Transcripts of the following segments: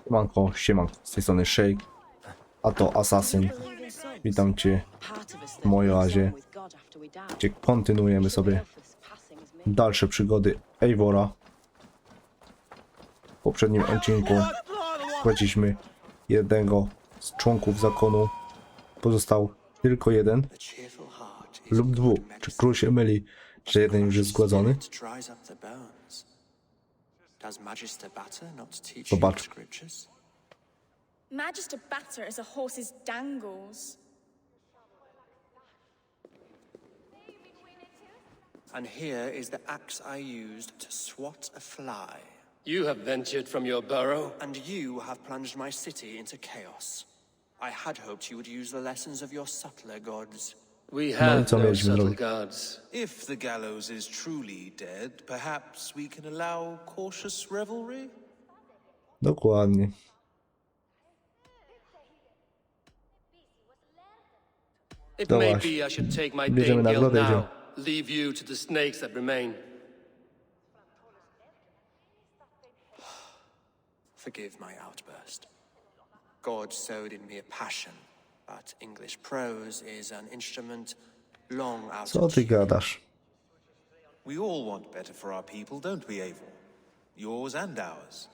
Siemanko, siemanko, z tej strony Shake, a to Asasyn. Witam cię w mojej oazie, gdzie kontynuujemy sobie dalsze przygody Eivora. W poprzednim odcinku zgładziliśmy jednego z członków zakonu. Pozostał tylko jeden lub dwóch. Czy król się myli, że jeden już jest zgładzony? Zobacz. Magister batter is a horse's dangles. And here is the axe I used to swat a fly. You have ventured from your burrow. And you have plunged my city into chaos. I had hoped you would use the lessons of your subtler gods. We have co no mieliśmy subtle zrobić? gods. If the gallows is truly dead, perhaps we can allow cautious revelry? Dokładnie. It To may właśnie. be I should take my Bierzemy Dane guild nagrodę, now. idziemy. Leave you to the snakes that remain. Forgive my outburst. God sowed in me a passion, but English prose is an instrument long out Co of ty tune. gadasz? We all want better for our people, don't we, Eivor? Yours and ours.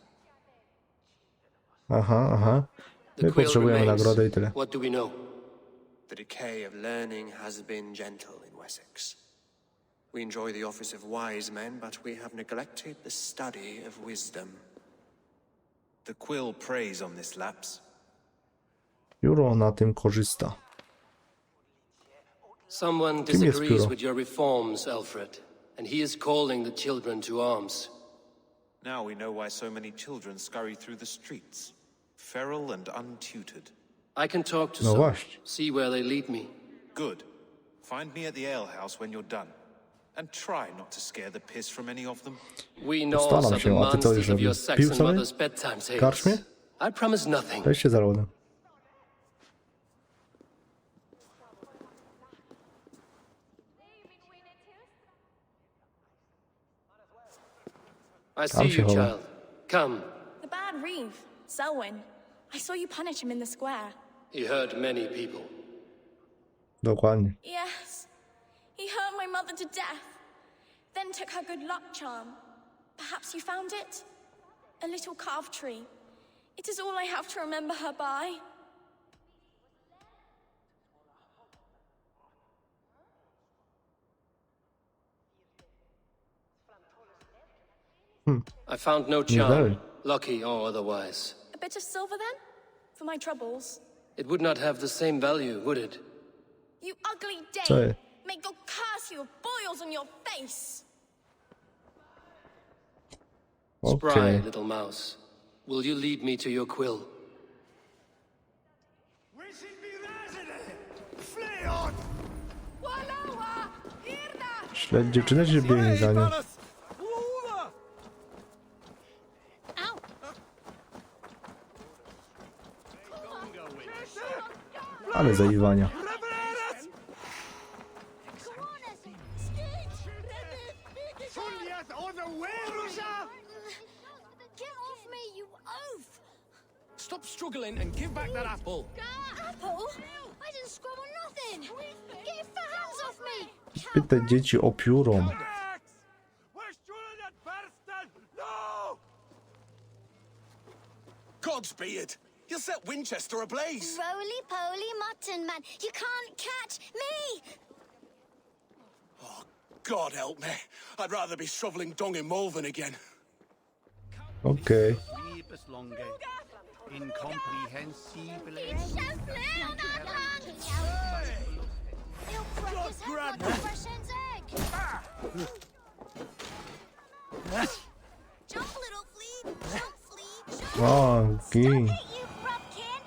Aha. The My quill potrzebujemy remains. nagrodę i tyle. What do we know? The decay of learning has been gentle in Wessex. We enjoy the office of wise men, but we have neglected the study of wisdom. The quill preys on this lapse. Juro na tym korzysta. Someone Kim jest disagrees pióro? with your reforms, Alfred, and he is calling the children to arms. Now we know why so many children scurry through the streets, feral and untutored. I can talk to No some, właśnie. see where they lead me. Good. Find me at the alehouse when you're done. And try not to scare the piss from any of them. We know Postaram are the się, a ty co już monsters of your robisz? Pił Saxon sobie? mother's bedtime tales. Karczmie? I promise nothing. Weź się za rodem. I see się you, chowa. child. Come. The bad reeve, Selwyn. I saw you punish him in the square. He hurt many people. Dokładnie. Yes. He hurt my mother to death. Then took her good luck charm. Perhaps you found it? A little carved tree. It is all I have to remember her by. I found no dalej. charm, lucky or otherwise. A bit of silver then? For my troubles. It would not have the same value, would it? You ugly Co Dane! jest? May God curse you with boils on your face! Spry, Okej. little mouse. Will you lead me to your quill? Śledź dziewczynę, czy biegnie za nią? Ale zaiwania. Get off me, you oaf! Stop struggling and give back that apple. Apple? I didn't scrabble nothing! Get your fat hands off me! Spytaj dzieci o piórą. Gods be it! You'll set Winchester ablaze. Roly-poly mutton man, you can't catch me! Oh, God help me. I'd rather be shoveling dung in Malvern again. Okej. Libes longe, incomprehensible. It's so clear on that land! He'll break his head like a fresh hen's egg! Jump, little flea! Jump, flea! Jump! O, gin. Stop it, you grubkin!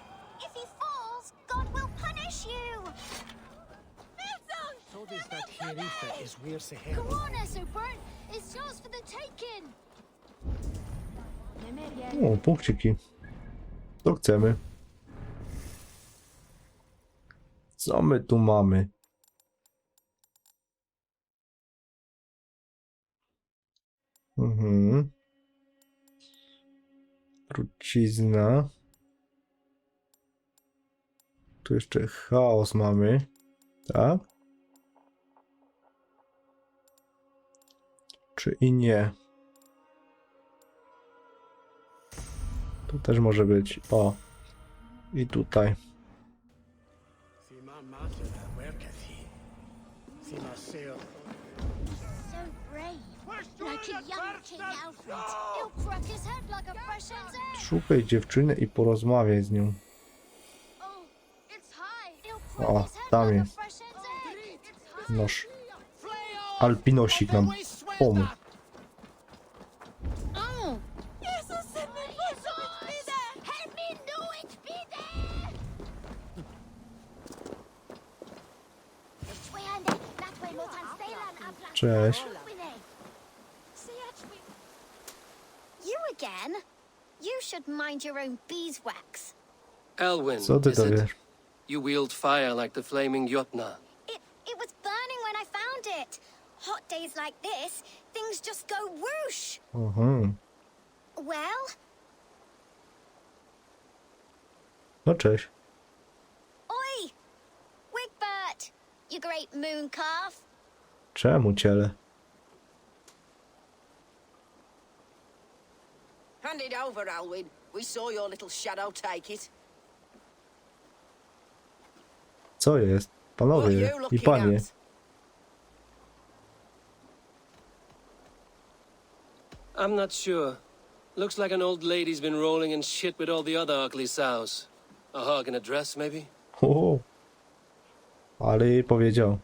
If he falls, God will punish you! So does that Herifa is where's the Come hell? on, Esopert! It's yours for the taking! O, punkciki. To chcemy. Co my tu mamy? Trucizna. Tu jeszcze chaos mamy. Tak? Czy i nie? Tu też może być. O. I tutaj. See my master that worketh he. See my sail. So brave, like a young King Alfred. He'll crack his head like a fresh hen's egg. Szukaj dziewczyny i porozmawiaj z nią. Oh, it's high. He'll crack O, his head tam like a jest. fresh hen's egg. It's high. Noż. Alpinosik nam pomógł. Oh, Jesus, send me be there. Help me know it be there. Which way and that way, Motan Steylan and Black. Cześć. You again? You should mind your own beeswax. Elwyn, Co ty is to it? wiesz? You wield fire like the flaming Jotna. It was burning when I found it. Hot days like this, things just go whoosh. Well, No cześć. oi! Wigbert, you great moon calf. Czemu ciele? Hand it over, Alwyn. We saw your little shadow take it. Co jest? What are Panowie you i looking panie. at? I'm not sure. Looks like an old lady's been rolling in shit with all the other ugly sows. A hog in a dress, maybe? O, ale jej powiedział.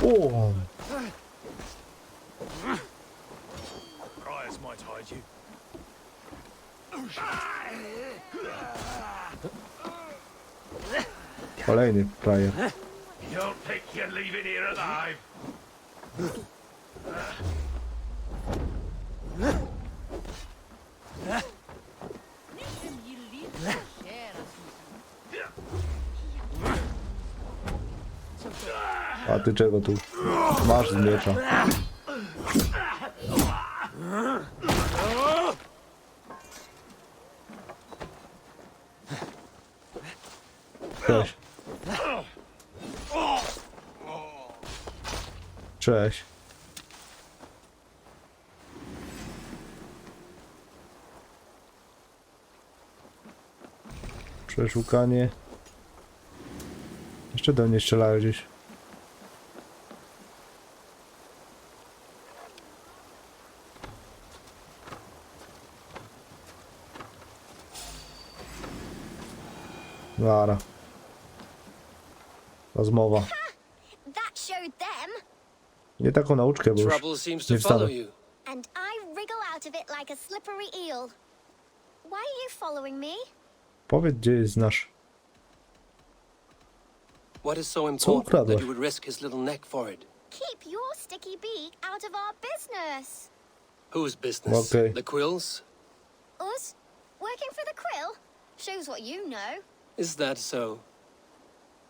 O, Briars might hide you. kolejny frajer. You don't think you're leaving here alive? A ty czego tu? Masz z miecza. Cześć. Cześć. Przeszukanie. Jeszcze do mnie strzelają gdzieś. Dobra. Rozmowa. That showed them, Nie taką nauczkę, bo już Trouble seems nie to follow wstanę. you. and I wriggle out of it like a slippery eel. Why are you following me? Powiedz, gdzie jest nasz... What is so important that ukradłeś? you would risk his little neck for it? Keep your sticky beak out of our business. Whose business? Okay. The Quill's? Us? Working for the Quill? Shows what you know. Is that so?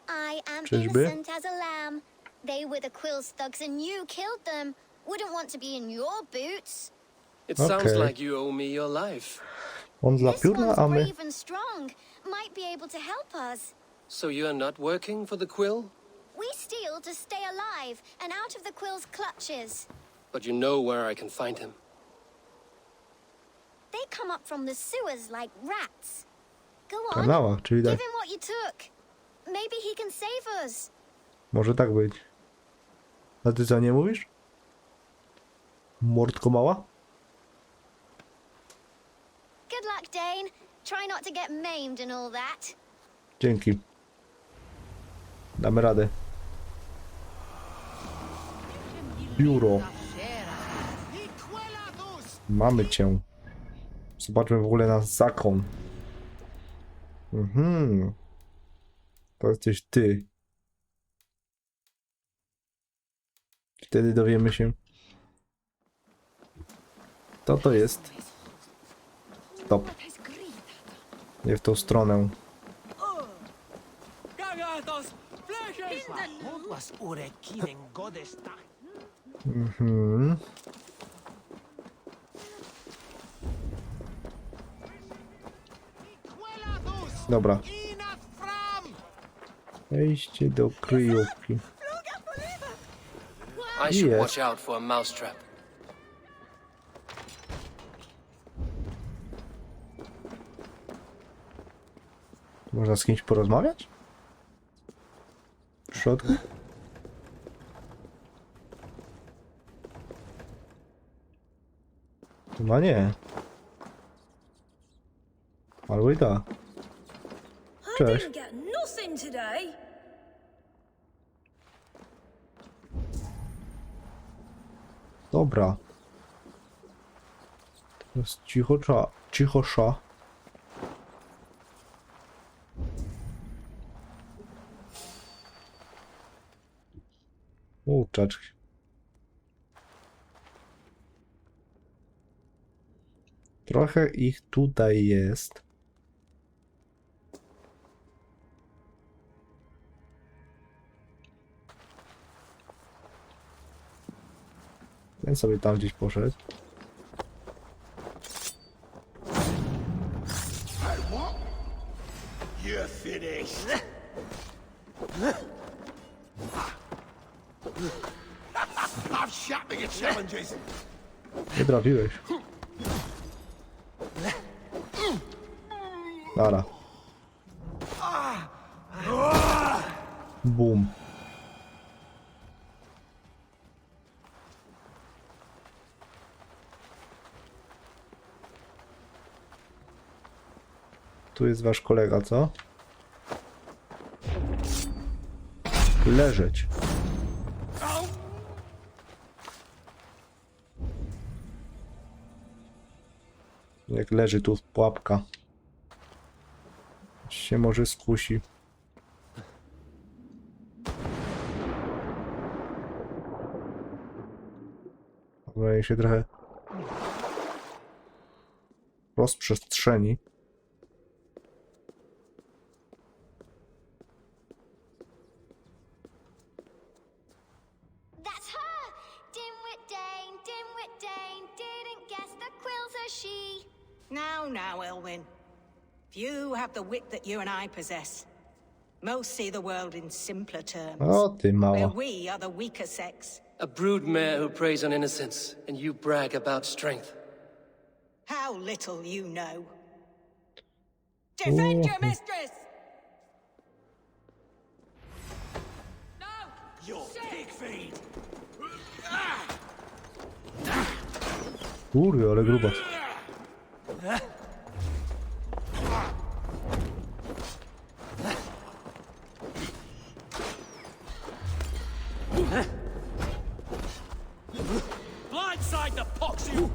I am Czyżby? innocent as a lamb. They were the Quill's thugs and you killed them. Wouldn't want to be in your boots. It sounds Okay. like you owe me your life. On dla This pióra, one's a my... brave and strong. Might be able to help us. So you are not working for the Quill? We steal to stay alive and out of the Quill's clutches. But you know where I can find him. They come up from the sewers like rats. Go W on, kanałach, czyli tak. give him what you took. Maybe he can save us. Może tak być. A ty co, nie mówisz? Mordko mała? Good luck, Dane. Try not to get maimed and all that. Dzięki. Damy radę. Biuro. Mamy cię. Zobaczmy w ogóle na zakon. To jesteś ty. Wtedy dowiemy się. Co to jest? Stop. Nie w tą stronę. Dobra. Wejście do kryjówki. I should Yes. watch out for a mousetrap. Można z kimś porozmawiać? W środku? Chyba nie. Albo i tak. I Cześć. didn't get nothing today. Dobra. Teraz cichosza. Czaczki. Trochę ich tutaj jest. Ten sobie tam gdzieś poszedł. You're finished. I've shot at your challenges. Nie trafiłeś. Dobra. Boom. Tu jest wasz kolega, co? Leżeć. Jak leży tu pułapka. Się może skusi. Wydaje się trochę rozprzestrzeni. That's her! Dimwit Dane, didn't guess the quills are she. Now, Elwyn. Few have the wit that you and I possess. Most see the world in simpler terms. O ty Where mała. we are the weaker sex. A broodmare who preys on innocence, and you brag about strength. How little you know. Defend your mistress! Your pig feed. Kurde, ale grubas. Blindside the pox you.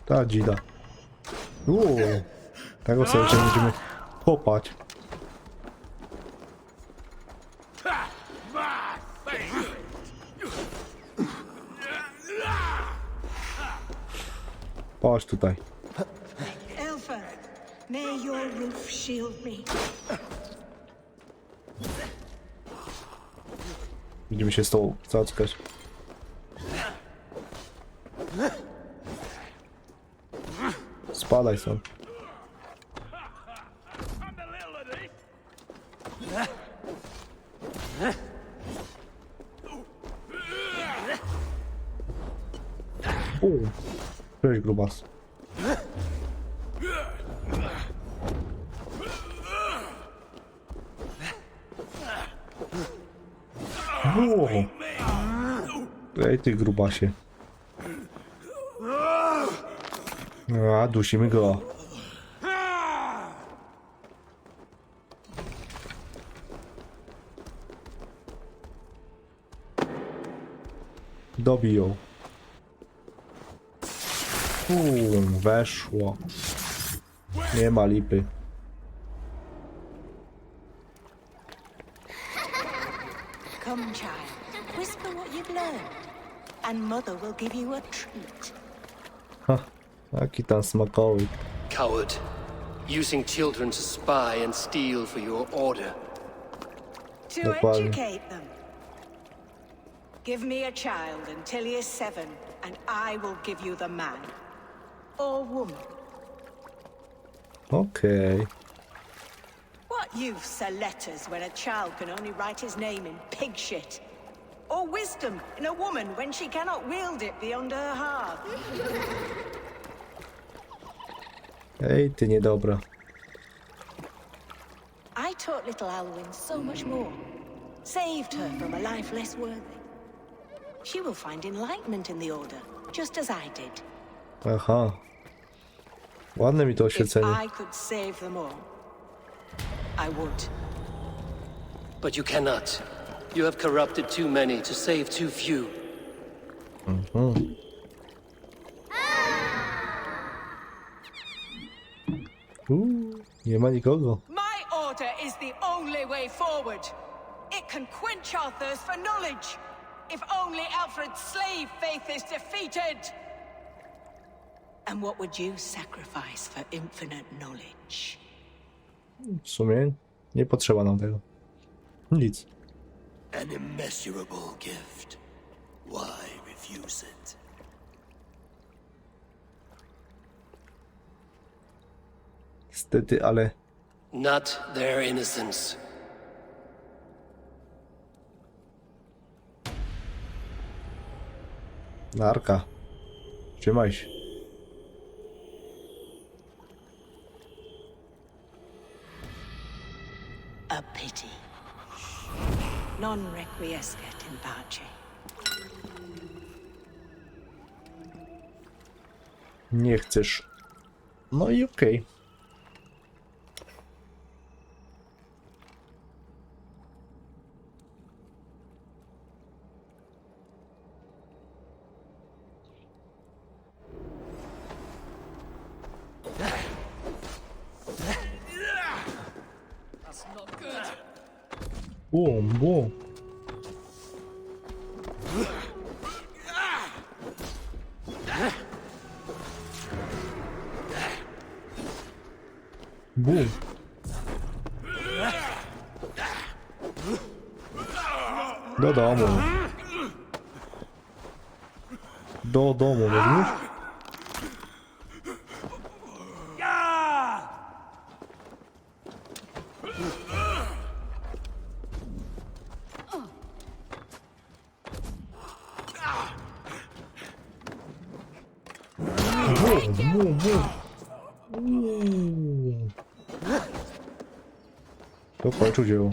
Ta dzida. Tego sobie jeszcze będziemy kopać. Chodź tutaj. Elfa, may your roof shield me. Będziemy się z tobą cackać. Spadaj stąd. Cześć, grubas. Ej, ty grubasie. A, dusimy go. Dobiją. Weszło. Nie ma lipy. Come, child. Whisper what you've learned, and Mother will give you a treat. Ha, jaki tam smakołyk. Coward. Using children to spy and steal for your order. To Dokładnie. educate them. Give me a child until he is 7, and I will give you the man. Or woman. Okej. What use are letters when a child can only write his name in pig shit? Or wisdom in a woman when she cannot wield it beyond her heart? Ej, ty niedobra. I taught little Alwyn so much more. Saved her from a life less worthy. She will find enlightenment in the Order, just as I did. Aha. Ładne mi to If oświecenie. I could save them all, I would. But you cannot. You have corrupted too many to save too few. Nie ma nikogo. My order is the only way forward. It can quench our thirst for knowledge. If only Alfred's slave faith is defeated. And what would you sacrifice for infinite knowledge? W sumie nie potrzeba nam tego. Nic. An immeasurable gift. Why refuse it? Niestety, ale Not their innocence. narka. Trzymaj się. A pity. Non requiescat in pace. Nie chcesz. No i okej. Bum, bum. Bum. Do domu. Do domu, rozumiesz? Bum, bum. To kończył dzieło.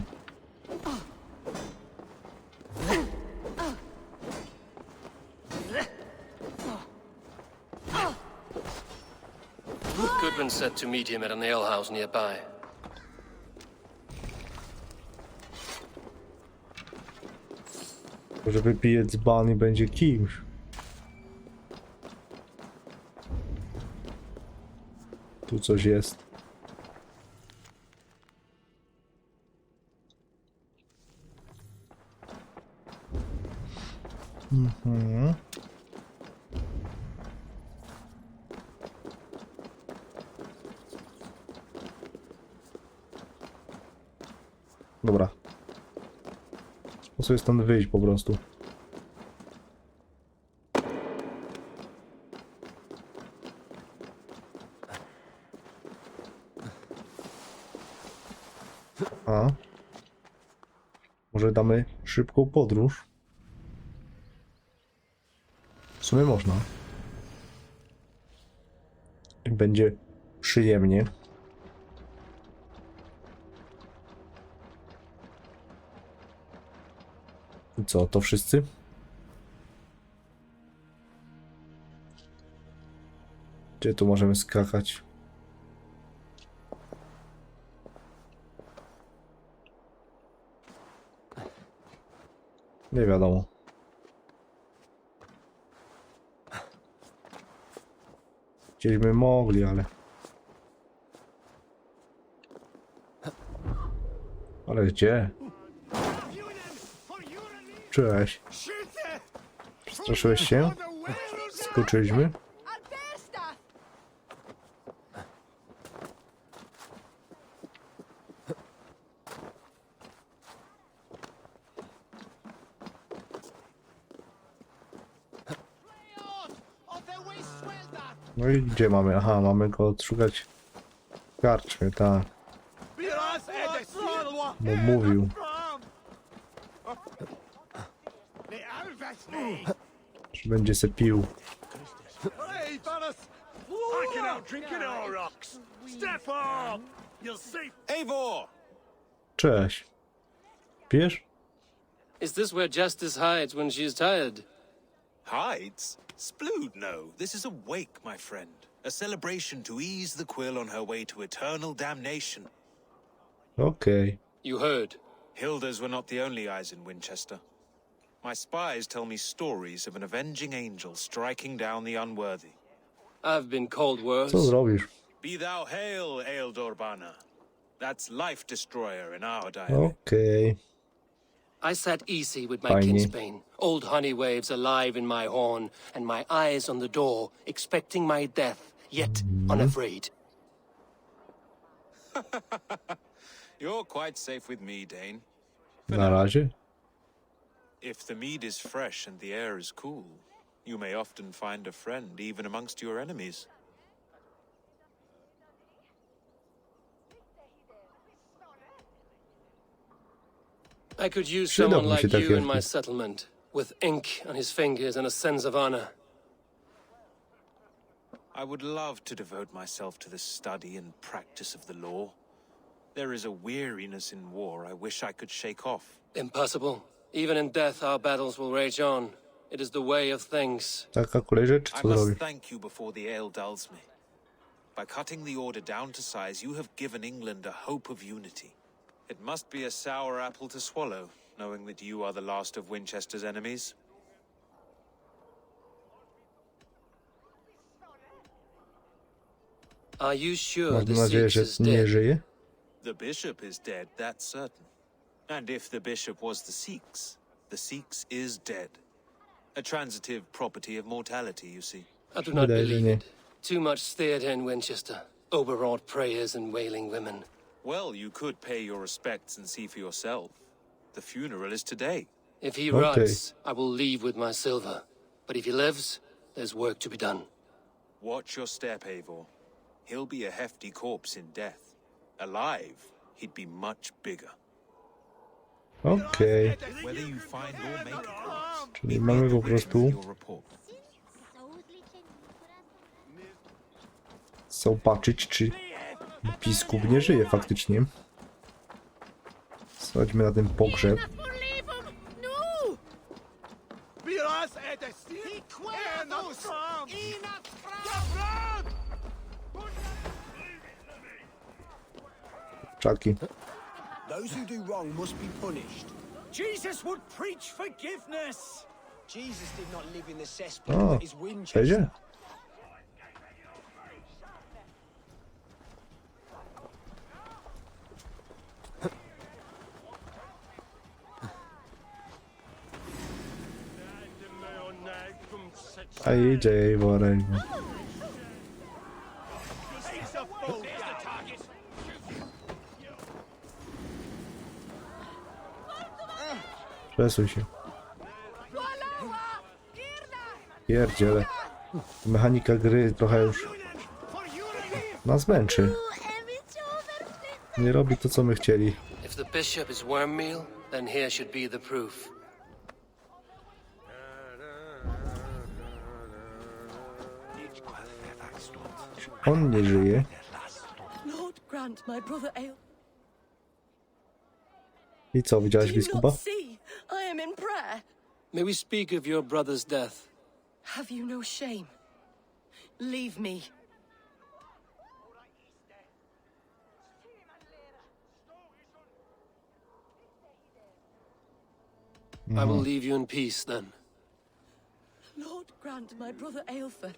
Goodwin said to meet him at an alehouse nearby. Może wypije dzban i będzie kimś. Tu coś jest. Dobra. Muszę sobie stąd wyjść po prostu. A. Może damy szybką podróż? W sumie można. Będzie przyjemnie. I co, to wszyscy? Gdzie tu możemy skakać? Nie wiadomo. Gdzieśmy mogli, ale... Ale gdzie? Cześć. Przestraszyłeś się? Skoczyliśmy. No i gdzie mamy? Aha, mamy go odszukać w karczmie, tak. Bo mówił. Że będzie se pił. Eivor! Cześć. Pijesz? Is this where Justice hides when she is tired? Hides? Splood, no. This is a wake, my friend. A celebration to ease the quill on her way to eternal damnation. Okej. You heard. Hilda's were not the only eyes in Winchester. My spies tell me stories of an avenging angel striking down the unworthy. I've been called worse. Co zrobisz? Be thou hail, Eildorbana. That's Life Destroyer in our dialect. Okej. I sat easy with my Fajnie. kinsbane, old honey waves alive in my horn, and my eyes on the door, expecting my death, yet unafraid. You're quite safe with me, Dane. Na razie. If the mead is fresh and the air is cool, you may often find a friend even amongst your enemies. I could use Przydałby someone mi się like you in taki- my settlement, with ink on his fingers and a sense of honor. I would love to devote myself to the study and practice of the law. There is a weariness in war I wish I could shake off. Impossible. Even in death, our battles will rage on. It is the way of things. Taka kolej rzeczy, I co must zrobisz? thank you before the ale dulls me. By cutting the order down to size, you have given England a hope of unity. It must be a sour apple to swallow, knowing that you are the last of Winchester's enemies. Are you sure Mam the nadzieję, Siege że is nie dead? żyje. The bishop is dead, that's certain. And if the bishop was the Sikhs is dead. A transitive property of mortality, you see. I do not Wydaje, że believe nie. it. Too much theatre in Winchester. Overwrought prayers and wailing women. Well, you could pay your respects and see for yourself. The funeral is today. If he Okay. rots, I will leave with my silver. But if he lives, there's work to be done. Watch your step, Eivor. He'll be a hefty corpse in death. Alive, he'd be much bigger. Okej. Whether you find or make a corpse, Czyli mamy po prostu your report. zobaczyć, czy biskup nie żyje faktycznie. Chodźmy na ten pogrzeb. Czaki. Those who do wrong must be punished. Jesus would preach forgiveness. Jesus did not live in the cesspit O, that is Winchester. przejdzie? A idzie Eivor. Przesuń się. Pierdziele. Mechanika gry trochę już nas męczy. Nie robi to, co my chcieli. If the bishop is worm meal, then here should be the proof. On nie żyje. Lord grant my brother Eivor. I co, widziałeś Do you biskupa? not see? I am in prayer. May we speak of your brother's death? Have you no shame? Leave me. I will leave you in peace then. Lord grant my brother Eivor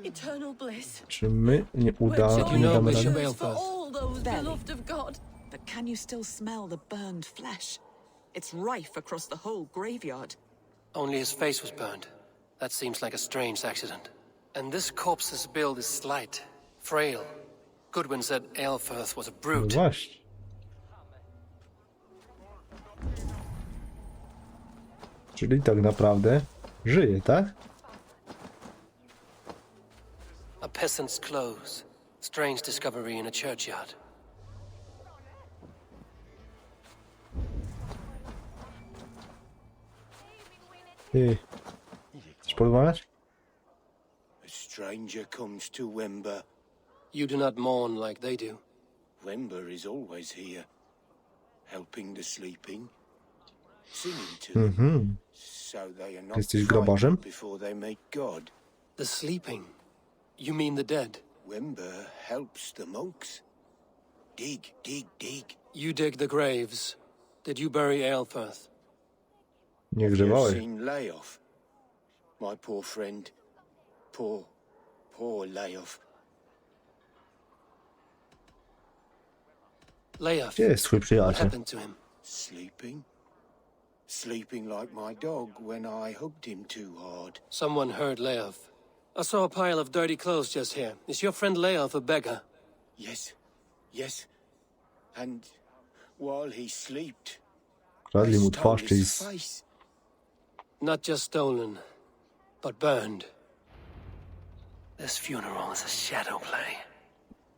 eternal bliss. Czy my nie Where joy nie damy endures rady? for all those Barely. beloved of God. But can you still smell the burned flesh? It's rife across the whole graveyard. Only his face was burned. That seems like a strange accident. And this corpse's build is slight, frail. Goodwin said Aelfirth was a No brute. właśnie. Czyli tak naprawdę żyje, tak? A peasant's clothes. Strange discovery in a churchyard. Ty. Chcesz porozmawiać? A stranger comes to Wember. You do not mourn like they do. Wember is always here, helping the sleeping, singing to them, so they are not Jesteś grobarzem? frightened before they meet God. The sleeping? You mean the dead? Wember helps the monks. Dig, dig, dig. You dig the graves. Did you bury Aelfirth? Nie You've grzebałeś. seen Layoff, my poor friend. Poor Layoff. Leof. Gdzie jest twój What przyjaciel? happened to him? Sleeping like my dog when I hugged him too hard. Someone heard Leof. I saw a pile of dirty clothes just here. Is your friend Leof a beggar? Yes. And while he slept, Kradli they mu stole twarz, czyli his face. Not just stolen, but burned. This funeral is a shadow play.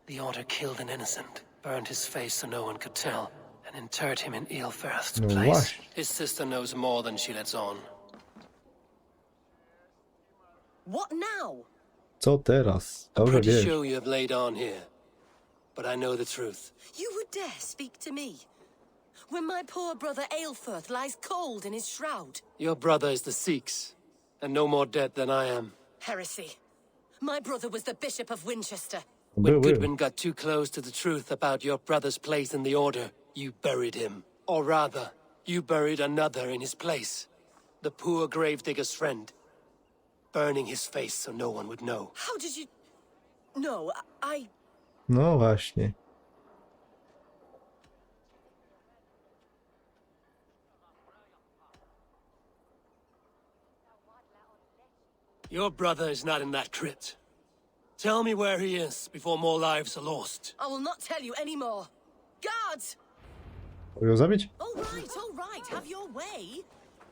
The author killed an innocent, burned his face so no one could tell, and interred him in Aelfirth's No place. właśnie. His sister knows more than she lets on. What now? Co teraz? I'm Dobrze pretty wiesz. sure you have laid on here, but I know the truth. You would dare speak to me when my poor brother Aelfirth lies cold in his shroud? Your brother is the Sikhs, and no more dead than I am. Heresy. My brother was the Bishop of Winchester. When Był. Goodwin got too close to the truth about your brother's place in the Order, you buried him. Or rather, you buried another in his place. The poor gravedigger's friend. Burning his face so no one would know. How did you... No, I... No właśnie. Your brother is not in that crypt. Tell me where he is before more lives are lost. I will not tell you anymore. Guards! Mogę ją zabić? All right, have your way.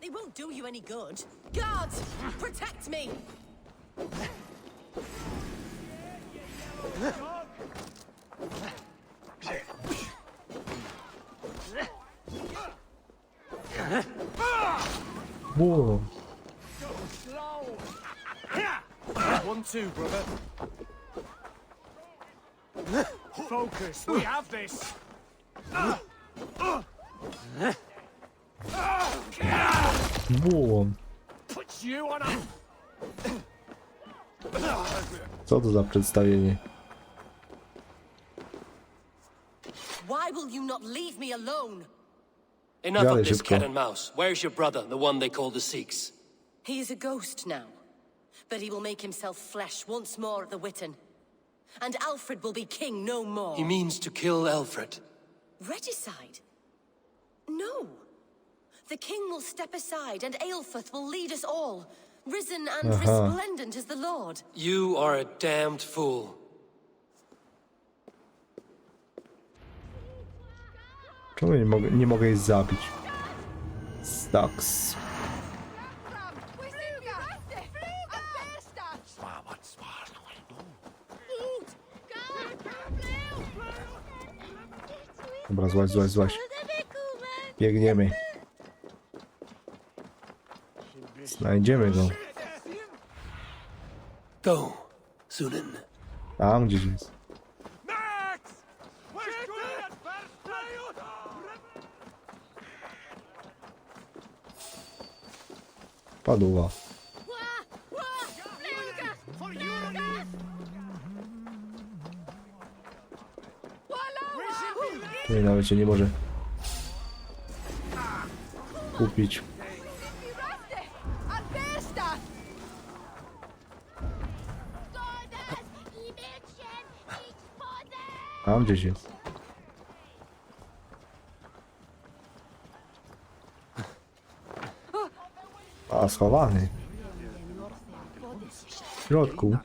They won't do you any good. Guards, protect me! Wow. 1-2, brother. Focus, we have this. Błon. Put you on a... Co to za przedstawienie? Why will you not leave me alone? Enough Dalej of this szybko. cat and mouse. Where's your brother, the one they call the Sikhs? He is a ghost now, but he will make himself flesh once more at the Witten. And Alfred will be king no more. He means to kill Alfred. Regicide? No. The king will step aside and Aelfirth will lead us all, risen and resplendent as the Lord. You are a damned fool. Czemu nie mogę jej zabić? Staks. Dobra, złaź. Biegniemy. Znajdziemy go. Go, Sunan. Tam gdzieś jest. Padła. Nie, nawet się nie może kupić. Tam gdzieś jest. A, schowany. W środku.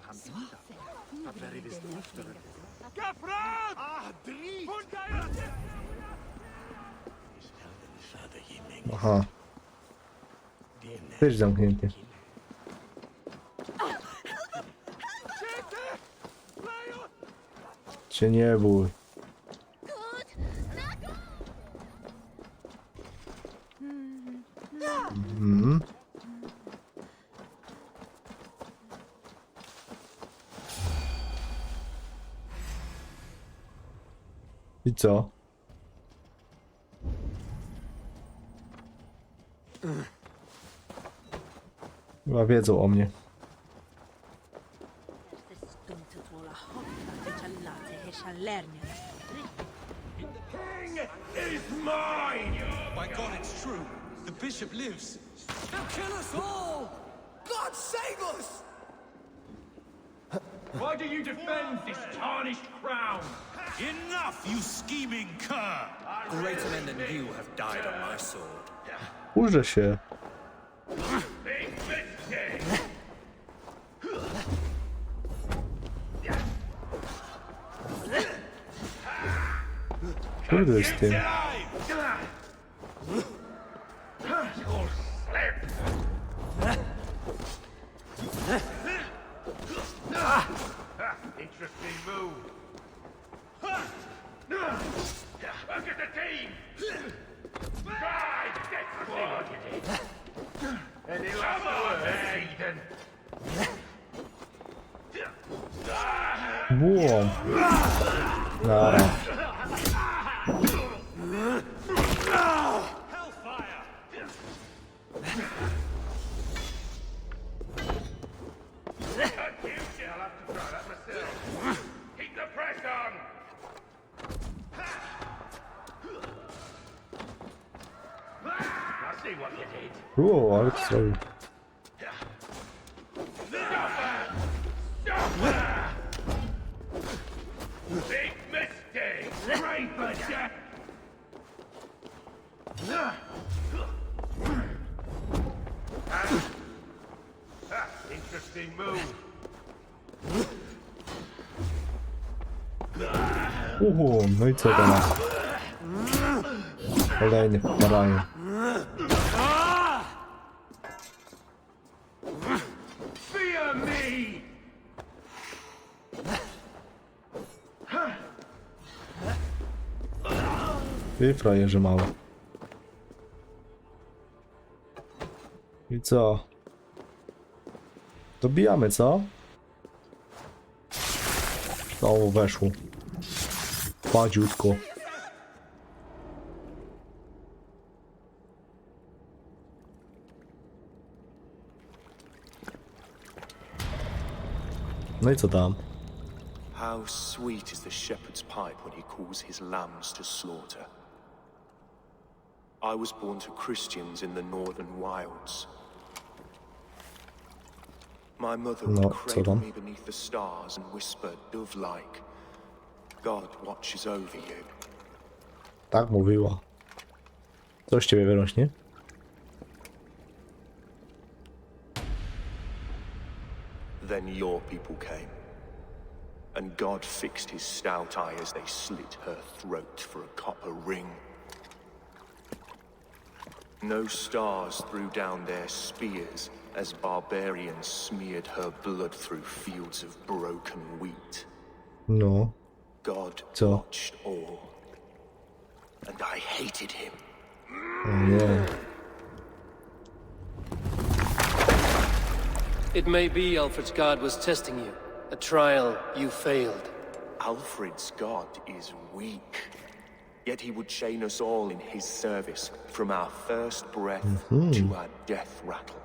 Aha. Też zamknięty. Cię nie bój. Mhm. I co? Chyba wiedzą o mnie. By God, it's true. The bishop lives. He'll kill us all! God save us! Why do you defend this tarnished crown? Enough, you scheming cur! Greater men than you have died on my sword. Urzę się. Big mistake! Kurde z tym. Interesting move. Look at the team! Try, get what you did. Any last words, Eden? Błąd. Nara. Keep the press on! I see what you did. Ale co zrobił? Big mistake! Pray for death! Interesting move. No i co teraz? Kolejny paranie. Fear me! Ty frajerze mały. I co? Dobijamy, co? O, weszło. Padziutko. No i co tam? How sweet is the shepherd's pipe when he calls his lambs to slaughter. I was born to Christians in the northern wilds. My mother would cradle me beneath the stars and whisper dove-like, God watches over you. Tak mówiła. Co z ciebie wyrośnie? Then your people came, and God fixed his stout eye as they slit her throat for a copper ring. No stars threw down their spears as barbarians smeared her blood through fields of broken wheat. No. God Co? watched all, and I hated him. Nie. It may be Alfred's God was testing you. A trial you failed. Alfred's God is weak, yet he would chain us all in his service from our first breath to our death rattle.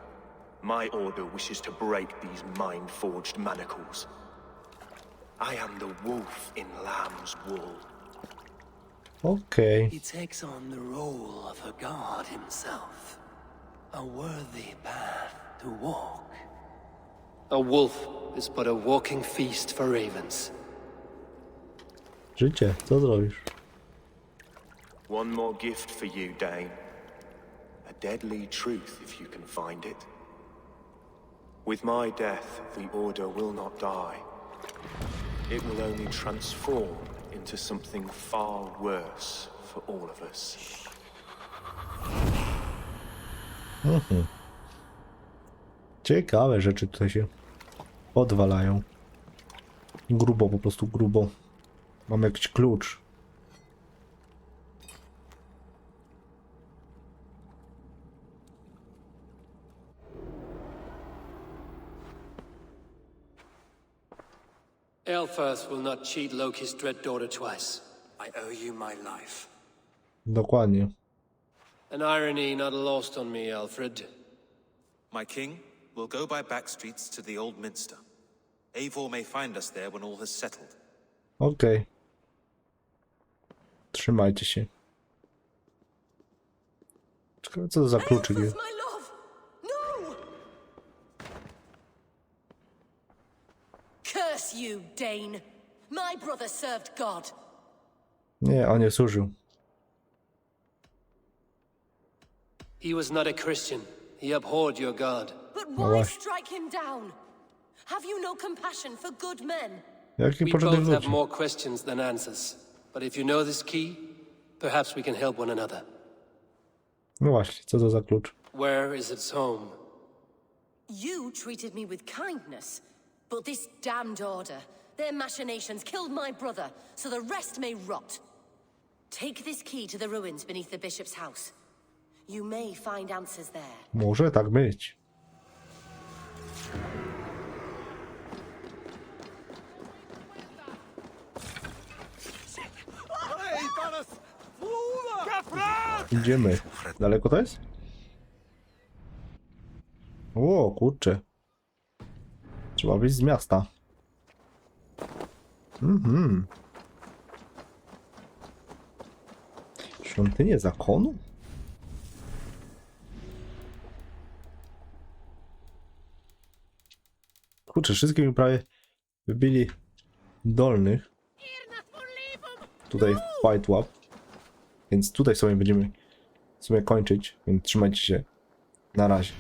My order wishes to break these mind-forged manacles. I am the wolf in lamb's wool. Okej. He takes on the role of a god himself. A worthy path to walk. A wolf is but a walking feast for ravens. Życie, co zrobisz? One more gift for you, Dane. A deadly truth if you can find it. With my death, the Order will not die. It will only transform into something far worse for all of us. Ciekawe rzeczy tutaj się odwalają. Grubo, po prostu grubo. Mam jakiś klucz. Aelfirth will not cheat Loki's dread daughter twice. I owe you my life. Dokładnie. An irony not lost on me, Alfred. My king will go by back streets to the Old Minster. Eivor may find us there when all has settled. Okej. Trzymajcie się. Ciekawe, co to za kluczyk jest. My love! No! Curse you, Dane! My brother served God. Nie, on nie służył. He was not a Christian. He abhorred your God. But No why właśnie. strike him down? Have you no compassion for good men? Jaki We początek both have ludzi? more questions than answers. But if you know this key, perhaps we can help one another. No właśnie, co to za klucz? Where is its home? You treated me with kindness, but this damned order, their machinations killed my brother, so the rest may rot. Take this key to the ruins beneath the bishop's house. You may find answers there. Może tak być. Idziemy. Daleko to jest? O, kurczę. Trzeba wyjść z miasta. Świątynię zakonu? Kurczę, wszystkich mi prawie wybili dolnych. Tutaj fight łap. Więc tutaj sobie będziemy kończyć, więc trzymajcie się. Na razie.